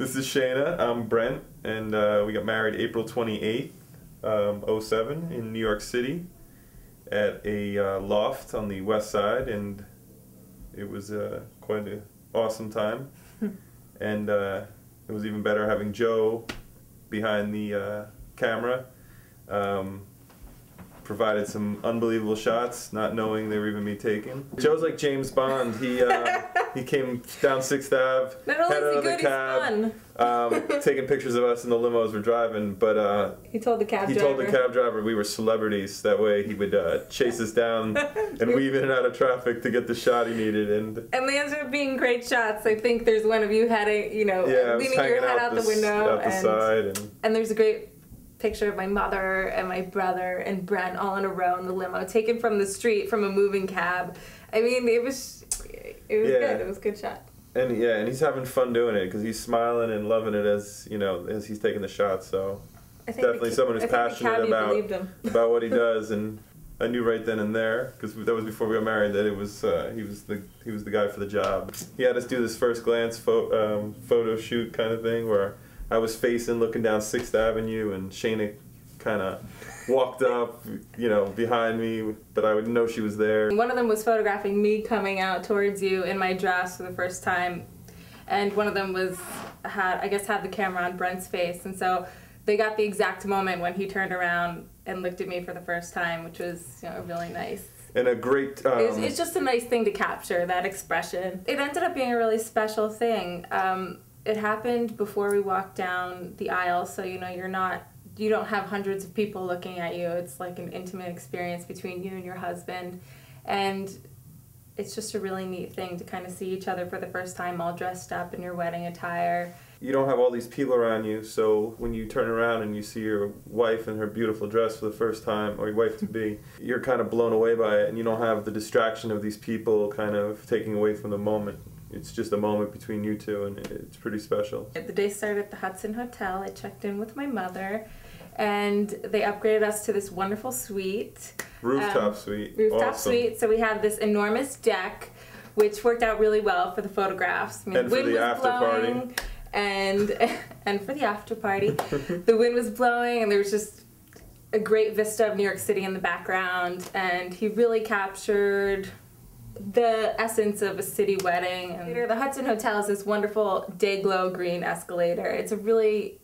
This is Shana. I'm Brent, and we got married April 28th, 07 in New York City at a loft on the west side, and it was quite an awesome time. And it was even better having Joe behind the camera. Provided some unbelievable shots, not knowing they were even me taking. Joe's like James Bond. He came down 6th Ave, head out of the cab, taking pictures of us in the limos we're driving. But he told the cab driver we were celebrities. That way he would chase us down and weave in and out of traffic to get the shot he needed. And they ended up being great shots. I think there's one of you heading, leaning your head out the window, and there's a great picture of my mother and my brother and Brent all in a row in the limo, taken from the street from a moving cab. I mean, it was good. It was a good shot. And and he's having fun doing it because he's smiling and loving it as he's taking the shot. So definitely someone who's passionate about what he does. And I knew right then and there, because that was before we got married, that it was he was the guy for the job. He had us do this first glance photo shoot kind of thing where I was facing, looking down 6th Avenue, and Shana kind of walked up, behind me, but I would know she was there. One of them was photographing me coming out towards you in my dress for the first time, and one of them had the camera on Brent's face, and so they got the exact moment when he turned around and looked at me for the first time, which was really nice. And a great... it's just a nice thing to capture, that expression. It ended up being a really special thing. It happened before we walked down the aisle, so you don't have hundreds of people looking at you. It's like an intimate experience between you and your husband, and it's just a really neat thing to kind of see each other for the first time all dressed up in your wedding attire. You don't have all these people around you, so when you turn around and you see your wife in her beautiful dress for the first time, or your wife-to-be, you're kind of blown away by it, and you don't have the distraction of these people kind of taking away from the moment. It's just a moment between you two, and it's pretty special. The day started at the Hudson Hotel. I checked in with my mother, and they upgraded us to this wonderful suite. Rooftop suite. Rooftop awesome. Suite. So we had this enormous deck, which worked out really well for the photographs. I mean, and for the after party. And for the after party. The wind was blowing, and there was just a great vista of New York City in the background, and he really captured the essence of a city wedding. And the Hudson Hotel is this wonderful day-glow green escalator. It's a really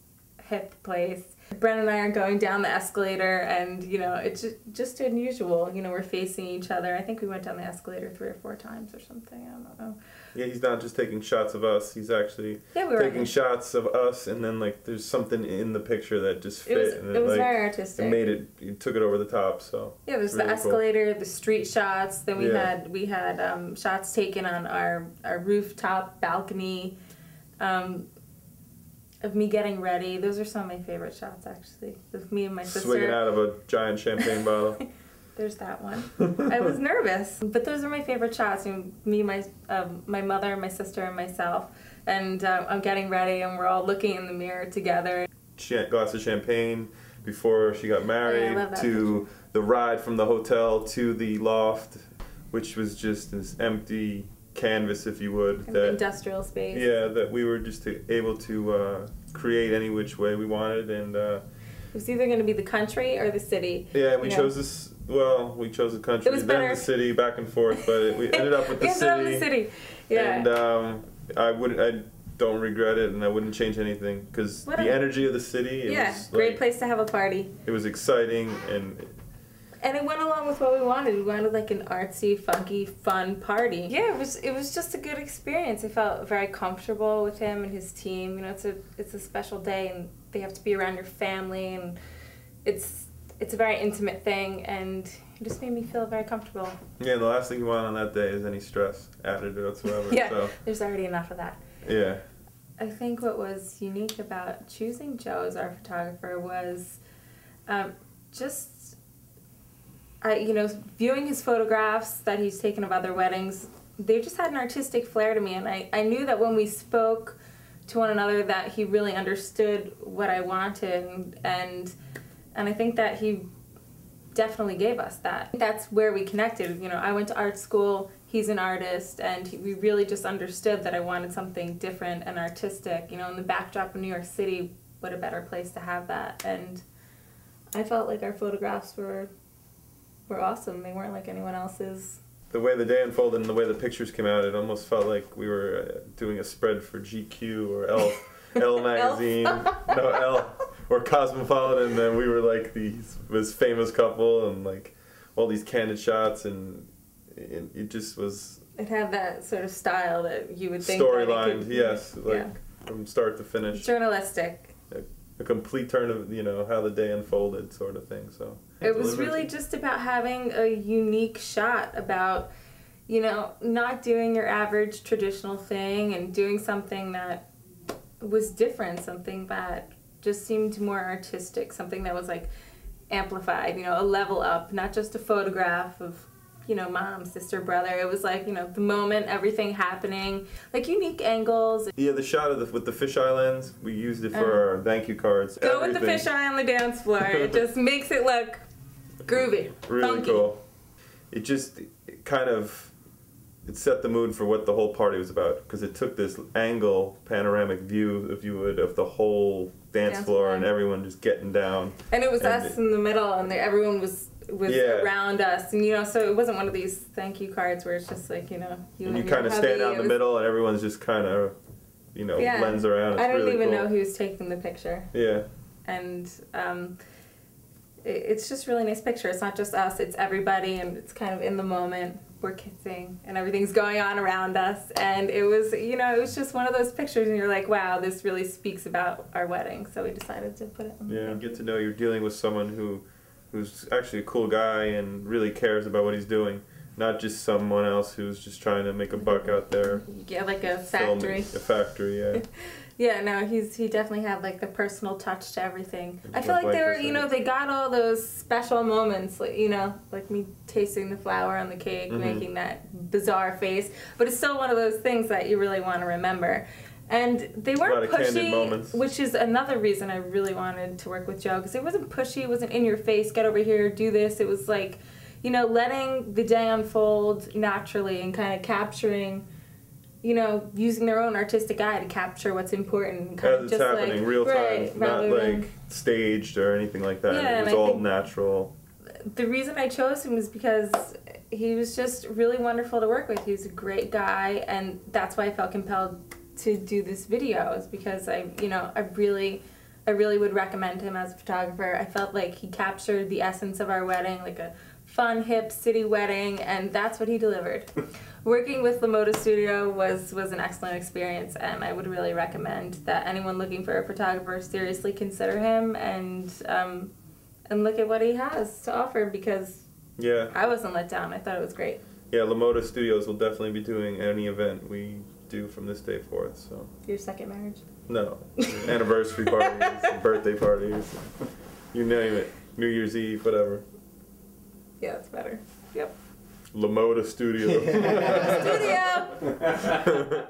hip place. Brent and I are going down the escalator, and it's just unusual. We're facing each other. I think we went down the escalator 3 or 4 times or something. I don't know. Yeah, he's not just taking shots of us. He's actually taking shots of us, and then there's something in the picture that just fit. It was very artistic. You took it over the top. So yeah, there's really the escalator, the street shots. Then we had shots taken on our rooftop balcony. Of me getting ready. Those are some of my favorite shots, actually. Of me and my sister. Swigging out of a giant champagne bottle. There's that one. I was nervous, but those are my favorite shots. Me, my mother, my sister, and myself. And I'm getting ready, and we're all looking in the mirror together. Glass of champagne before she got married, to the ride from the hotel to the loft, which was just this empty canvas, if you would, that industrial space. Yeah, that we were just able to create any which way we wanted, and it was either going to be the country or the city. Yeah, and we chose this. Well, we chose the country, then the city, back and forth, but we ended up with the city. Yeah. And I don't regret it, and I wouldn't change anything because the energy of the city. It was great place to have a party. It was exciting, and it went along with what we wanted. We wanted like an artsy, funky, fun party. Yeah, it was just a good experience. I felt very comfortable with him and his team. It's a special day, and they have to be around your family, and it's a very intimate thing, and it just made me feel very comfortable. Yeah, the last thing you want on that day is any stress added whatsoever. Yeah, so. There's already enough of that. Yeah. I think what was unique about choosing Joe as our photographer was viewing his photographs that he's taken of other weddings. They just had an artistic flair to me, and I knew that when we spoke to one another that he really understood what I wanted, and I think that he definitely gave us that. That's where we connected. I went to art school, he's an artist, and we really just understood that I wanted something different and artistic. You know, in the backdrop of New York City, what a better place to have that. And I felt like our photographs were awesome. They weren't like anyone else's. The way the day unfolded and the way the pictures came out, it almost felt like we were doing a spread for GQ or Elle magazine, no Elle, or Cosmopolitan, and we were like this famous couple and like all these candid shots, and it just was. It had that sort of style that you would think. Storyline, yes, like from start to finish. Journalistic. A complete turn of, you know, how the day unfolded sort of thing. So it was really just about having a unique shot, about, you know, not doing your average traditional thing and doing something that was different, something that just seemed more artistic, something that was like amplified, you know, a level up, not just a photograph of, you know, mom, sister, brother. It was like, you know, the moment, everything happening, like unique angles. Yeah, the shot of with the fisheye lens, we used it for our thank you cards. Go with the fisheye on the dance floor. It just makes it look groovy, really funky. Cool. It set the mood for what the whole party was about, because it took this angle, panoramic view, if you would, of the whole dance floor and everyone just getting down. And it was us in the middle, and everyone was around us, and you know, so it wasn't one of these thank you cards where it's just like, you know, you kind of stand out in the middle and everyone's just kind of, you know, blends around. It's I don't really even cool. know who's taking the picture. Yeah. And it's just a really nice picture. It's not just us, it's everybody, and it's kind of in the moment. We're kissing and everything's going on around us, and it was, you know, it was just one of those pictures and you're like, wow, this really speaks about our wedding. So we decided to put it on. Yeah, get to know you're dealing with someone who's actually a cool guy and really cares about what he's doing, not just someone else who's just trying to make a buck out there. Yeah, like a factory. A factory, yeah. Yeah, no, he definitely had like the personal touch to everything. I feel like they were, you know, they got all those special moments, like, you know, like me tasting the flour on the cake, making that bizarre face, but it's still one of those things that you really want to remember. And they weren't pushy, which is another reason I really wanted to work with Joe, because it wasn't pushy, it wasn't in your face, get over here, do this. It was like, you know, letting the day unfold naturally and kind of capturing, you know, using their own artistic eye to capture what's important. Kind As it's happening, real time, not like staged or anything like that. Yeah, it was all natural. The reason I chose him was because he was just really wonderful to work with. He was a great guy, and that's why I felt compelled to do this video, is because I really would recommend him as a photographer. I felt like he captured the essence of our wedding, like a fun, hip city wedding, and that's what he delivered. Working with the Moda Studio was an excellent experience, and I would really recommend that anyone looking for a photographer seriously consider him and look at what he has to offer, because I wasn't let down. I thought it was great. Yeah, the Moda Studios will definitely be doing any event we do from this day forth. So your second marriage? No, anniversary parties, birthday parties, you name it, New Year's Eve, whatever. Yeah, that's better. Yep. Moda Studio. Studio.